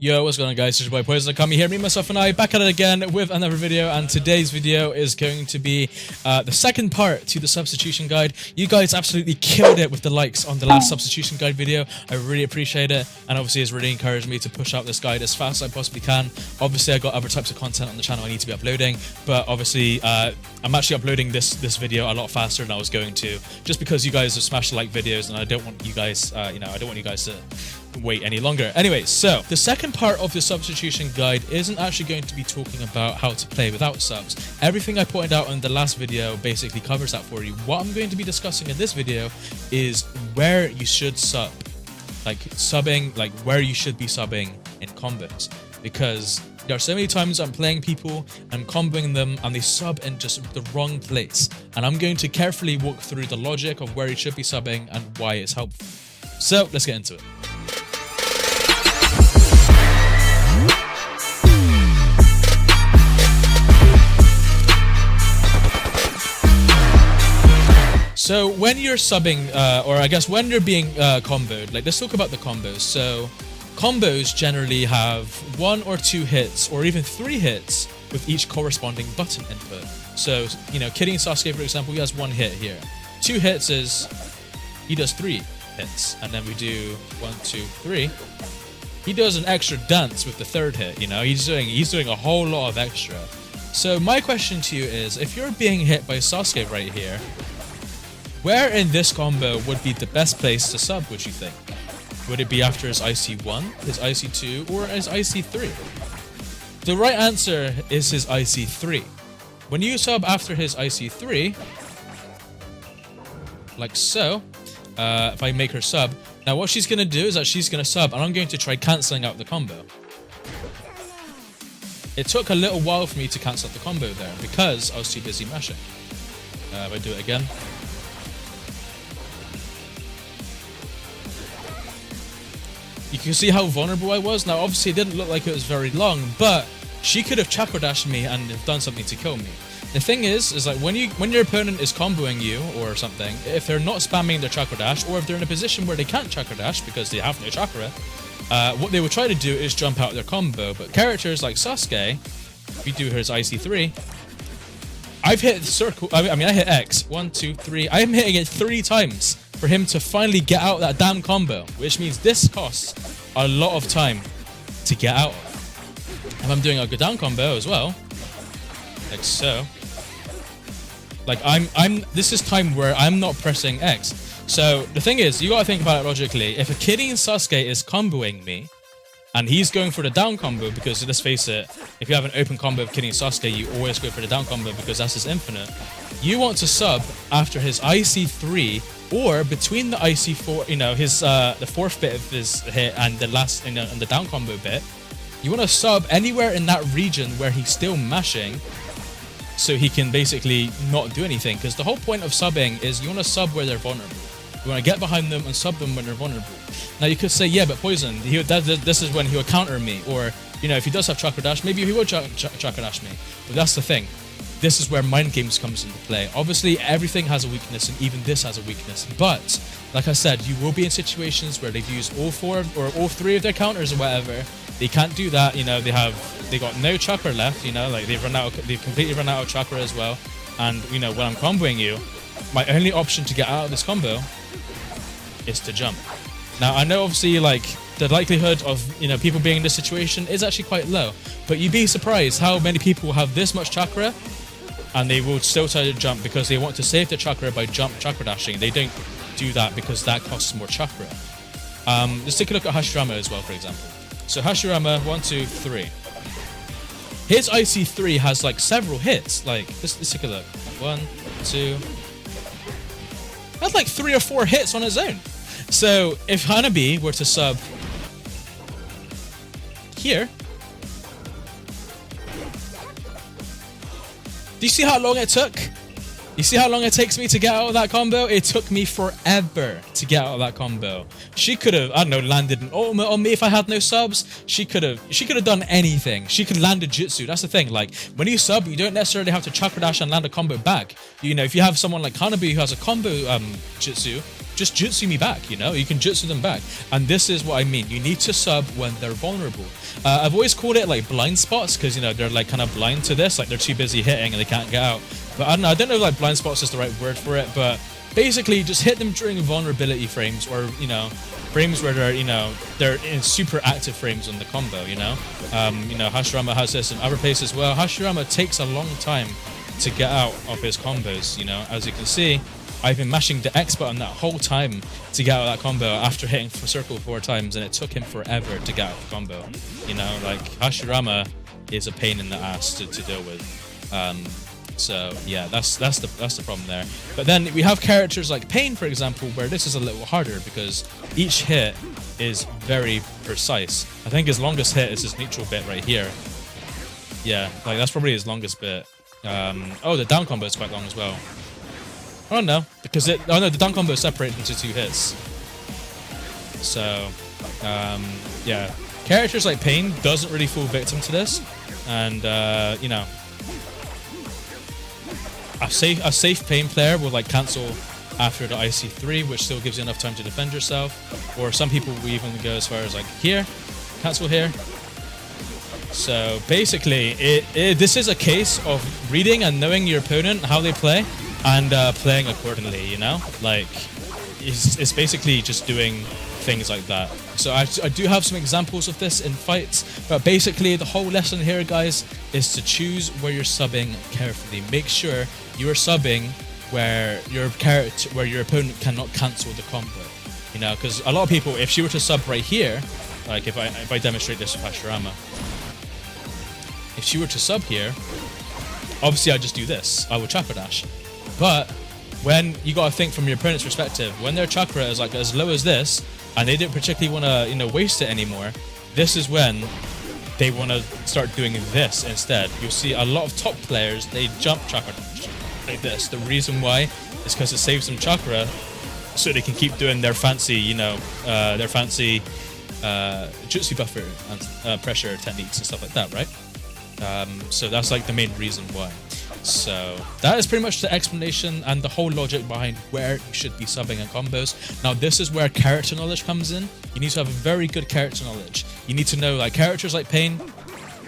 Yo, what's going on, guys? It's your boy Poison Kami here, me, myself, and I, back at it again with another video. And today's video is going to be the second part to the substitution guide. You guys absolutely killed it with the likes on the last substitution guide video. I really appreciate it, and obviously it's really encouraged me to push out this guide as fast as I possibly can. Obviously, I got other types of content on the channel I need to be uploading, but obviously I'm actually uploading this video a lot faster than I was going to, just because you guys have smashed the like videos, and I don't want you guys, I don't want you guys to wait any longer. Anyway, so the second part of the substitution guide isn't actually going to be talking about how to play without subs. Everything I pointed out in the last video basically covers that for you. What I'm going to be discussing in this video is where you should sub, like subbing, like where you should be subbing in combos, because there are so many times I'm playing people and comboing them and they sub in just the wrong place, and I'm going to carefully walk through the logic of where you should be subbing and why it's helpful. So let's get into it. So when you're subbing, or I guess when you're being comboed, like let's talk about the combos. So combos generally have 1 or 2 hits, or even 3 hits with each corresponding button input. So, you know, Kidding Sasuke, for example, he has 1 hit here. 2 hits is, he does 3 hits. And then we do 1, 2, 3. He does an extra dance with the 3rd hit, you know, he's doing a whole lot of extra. So my question to you is, if you're being hit by Sasuke right here, where in this combo would be the best place to sub, would you think? Would it be after his IC1, his IC2, or his IC3? The right answer is his IC3. When you sub after his IC3, like so, if I make her sub, now what she's going to do is that she's going to sub, and I'm going to try cancelling out the combo. It took a little while for me to cancel out the combo there, because I was too busy mashing. If I do it again. You can see how vulnerable I was. Now, obviously, it didn't look like it was very long, but she could have chakra dashed me and done something to kill me. The thing is like when your opponent is comboing you or something, if they're not spamming their chakra dash, or if they're in a position where they can't chakra dash because they have no chakra, what they would try to do is jump out their combo. But characters like Sasuke, if you do his IC3, I've hit circle. I mean, I hit X. 1, 2, 3. I am hitting it 3 times for him to finally get out that damn combo, which means this costs a lot of time to get out of. If I'm doing a good down combo as well, like so, like this is time where I'm not pressing X. So the thing is, you gotta think about it logically. If a Kidding Sasuke is comboing me, and he's going for the down combo, because let's face it, if you have an open combo of Kidding Sasuke, you always go for the down combo because that's his infinite. You want to sub after his IC3, or between the IC4, you know, his the 4th bit of his hit and the last, and the down combo bit. You want to sub anywhere in that region where he's still mashing, so he can basically not do anything. Because the whole point of subbing is you want to sub where they're vulnerable. You want to get behind them and sub them when they're vulnerable. Now you could say, yeah, but Poison, this is when he would counter me, or, you know, if he does have chakra dash, maybe he will chakra dash me. But that's the thing. This is where mind games comes into play. Obviously, everything has a weakness, and even this has a weakness. But like I said, you will be in situations where they've used all 4 or all 3 of their counters or whatever. They can't do that. You know, they got no chakra left. You know, like they've completely run out of chakra as well. And you know, when I'm comboing you, my only option to get out of this combo is to jump. Now I know obviously like the likelihood of, you know, people being in this situation is actually quite low, but you'd be surprised how many people have this much chakra and they will still try to jump because they want to save their chakra by chakra dashing. They don't do that because that costs more chakra. Let's take a look at Hashirama as well, for example. So Hashirama, 1, 2, 3. His IC3 has like several hits. Like let's take a look. 1, 2. That's like 3 or 4 hits on his own. So if Hanabi were to sub here, do you see how long it took? You see how long it takes me to get out of that combo? It took me forever to get out of that combo. She could have, I don't know, landed an ultimate on me if I had no subs. She could have done anything. She could land a jutsu. That's the thing. Like, when you sub, you don't necessarily have to chakra dash and land a combo back. You know, if you have someone like Hanabi who has a combo jutsu, just jutsu me back, you know? You can jutsu them back. And this is what I mean. You need to sub when they're vulnerable. I've always called it like blind spots because, you know, they're like kind of blind to this. Like they're too busy hitting and they can't get out. But I don't know if like blind spots is the right word for it. But basically just hit them during vulnerability frames or, you know, frames where they're, you know, they're in super active frames on the combo, you know? You know, Hashirama has this in other places as well. Hashirama takes a long time to get out of his combos, you know? As you can see, I've been mashing the X button that whole time to get out of that combo after hitting circle 4 times, and it took him forever to get out of the combo. You know, like, Hashirama is a pain in the ass to deal with. So yeah, that's the problem there. But then we have characters like Pain, for example, where this is a little harder because each hit is very precise. I think his longest hit is his neutral bit right here. Yeah, like that's probably his longest bit. Oh, the down combo is quite long as well. I don't know because the down combo is separated into 2 hits. So yeah, characters like Pain doesn't really fall victim to this, and you know. A safe Pain player will like cancel after the IC3, which still gives you enough time to defend yourself. Or some people will even go as far as like here, cancel here. So basically, this is a case of reading and knowing your opponent, how they play, and playing accordingly. You know, like it's basically just doing things like that. So I do have some examples of this in fights, but basically the whole lesson here, guys, is to choose where you're subbing carefully. Make sure you are subbing where your opponent cannot cancel the combo. You know, because a lot of people, if she were to sub right here, like if I demonstrate this with Hashirama, if she were to sub here, obviously I'd just do this. I would chakra dash. But when you gotta think from your opponent's perspective, when their chakra is like as low as this, and they don't particularly want to, you know, waste it anymore, this is when they want to start doing this instead. You'll see a lot of top players, they jump chakra like this. The reason why is because it saves them chakra so they can keep doing their fancy, you know, jutsu buffer and pressure techniques and stuff like that, right? So that's like the main reason why. So that is pretty much the explanation and the whole logic behind where you should be subbing and combos. Now this is where character knowledge comes in. You need to have a very good character knowledge. You need to know like characters like Pain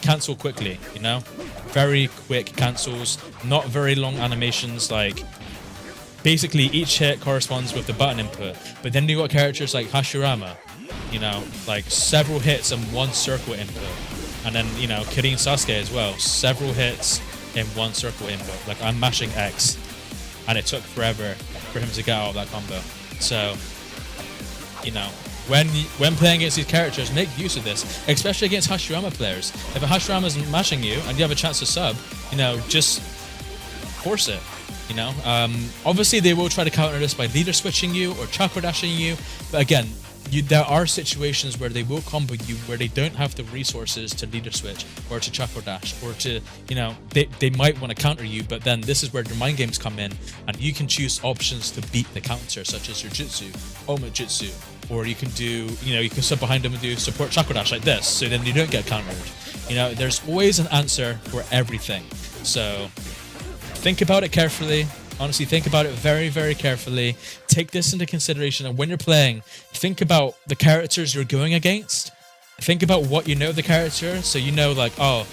cancel quickly, you know? Very quick cancels, not very long animations. Like basically each hit corresponds with the button input. But then you got characters like Hashirama, you know, like several hits and 1 circle input. And then, you know, Kirin Sasuke as well, several hits in 1 circle input. Like I'm mashing X and it took forever for him to get out of that combo. So, you know, when playing against these characters, make use of this, especially against Hashirama players. If a Hashirama is mashing you and you have a chance to sub, you know, just force it, you know. Obviously they will try to counter this by leader switching you or chakra dashing you, but again, there are situations where they will combo you where they don't have the resources to leader switch or to chakra dash or to, you know, they might want to counter you, but then this is where your mind games come in and you can choose options to beat the counter, such as your jutsu, Oma jutsu, or you can do, you know, you can sub behind them and do support chakra dash like this, so then you don't get countered. You know, there's always an answer for everything. So think about it carefully. Honestly, think about it very, very carefully. Take this into consideration, and when you're playing, think about the characters you're going against. Think about what you know of the character, so you know, like, oh,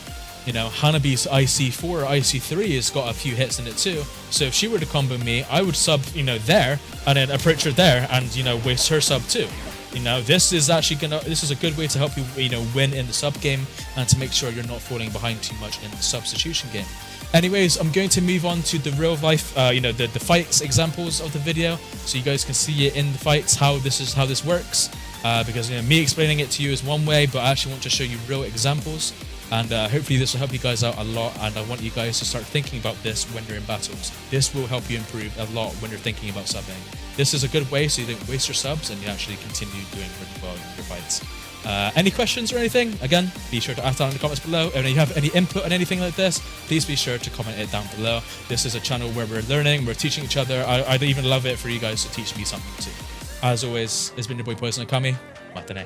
you know, Hanabi's IC4 or IC3 has got a few hits in it too. So if she were to combo me, I would sub, you know, there, and then approach her there, and, you know, waste her sub too. You know, this is a good way to help you, you know, win in the sub game and to make sure you're not falling behind too much in the substitution game. Anyways, I'm going to move on to the real life, you know, the fights examples of the video, so you guys can see it in the fights how this works. Because, you know, me explaining it to you is one way, but I actually want to show you real examples, and hopefully this will help you guys out a lot. And I want you guys to start thinking about this when you're in battles. This will help you improve a lot when you're thinking about subbing. This is a good way so you don't waste your subs and you actually continue doing really well in your fights. Any questions or anything, again, be sure to ask down in the comments below. And if you have any input on anything like this, please be sure to comment it down below. This is a channel where we're learning, we're teaching each other. I'd even love it for you guys to teach me something too. As always, it's been your boy Poison Akami. Matane.